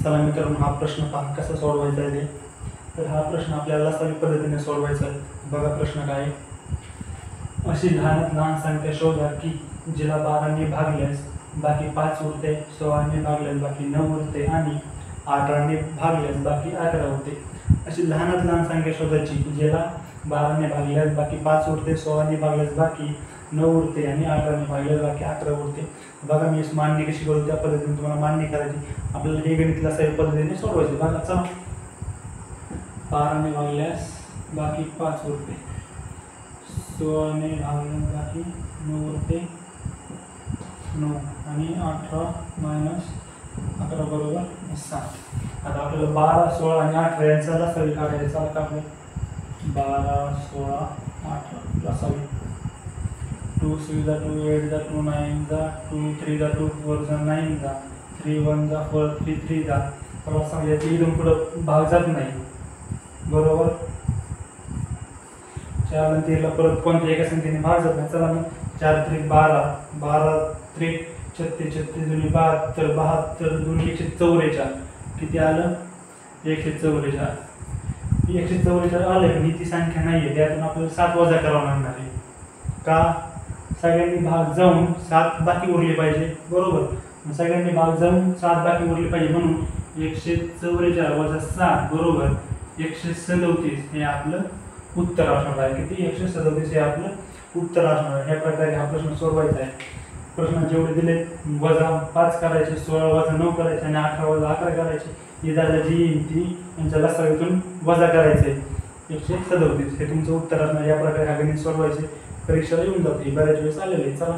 चला मित्रांनो, हा प्रश्न पहा कसा सोडवायचा आहे ते. तर हा प्रश्न आपल्याला लसावी पद्धतीने सोडवायचा आहे. बघा प्रश्न काय आहे. अशी लहानात लहान संख्या शोधा की जिला 12ने भागल्यास बाकी 5 उरते, 16ने भागल्यास बाकी 9 उरते आणि 18ने भागल्यास बाकी 11 उरते. अशी लहानात लहान संख्या शोधायची ज्याला 12ने भागल्यास बाकी 5 उरते, 16ने भागल्यास बाकी 9 उरते आणि 18ने भागल्यास बाकी 11 उरते. बघा मी मांडणी कशी करू त्या पद्धतीने तुम्हाला मांडणी करायची. आपल्याला हे गणित लसावी पद्धतीने सोडवायचे. बघा चला, 12ने भागल्यास बाकी 5 उरते, 16ने भागल्यास बाकी 9 उरते 9 आणि 18 मायनस 11 बरोबर 7. आता आपल्याला 12, 16 आणि 18 यांचा लसावी काढायचा. आता आपल्याला 12, 16, 18 लसावी. 2 6 जा 2 8 जा 2 9 जा 2 3 जा 2 4 जा 9 जा 3 1 जा 4 3 3 जा. तर सांगायचं इथून पुढं भाग जात नाही बरोबर. 4 आणि 3 परत कोणत्या एका संख्येने भाग जात नाही. चला मग 4 3 12, 12 3 36, 36 दुनी 72, 72 दुनी 144. किती आलं? 144. 144 आलं पण ही ती संख्या नाही आहे, त्यातून आपल्याला 7 वजा करावं लागणार आहे. का? सगळ्यांनी भाग जाऊन 7 बाकी उरले पाहिजे बरोबर. सगळ्यांनी भाग जाऊन 7 बाकी उरले पाहिजे म्हणून 144 वजा 7 बरोबर 137 हे आपलं उत्तर असणार आहे. किती? 137 हे आपलं उत्तर असणार आहे. ह्या प्रकारे हा प्रश्न सोडवायचा आहे. प्रश्न जेवढे दिले वजा 5 करायचे, 16 वजा 9 करायचे आणि 18 वजा 11 करायचे. ही जागा जी येईल ती यांच्या लसावीतून वजा करायचे 137 हे तुमचं उत्तर असणार. या प्रकारे हा गणित सोडवायचे. परीक्षेला येऊन जाते, बऱ्याच वेळेस आलेले. चला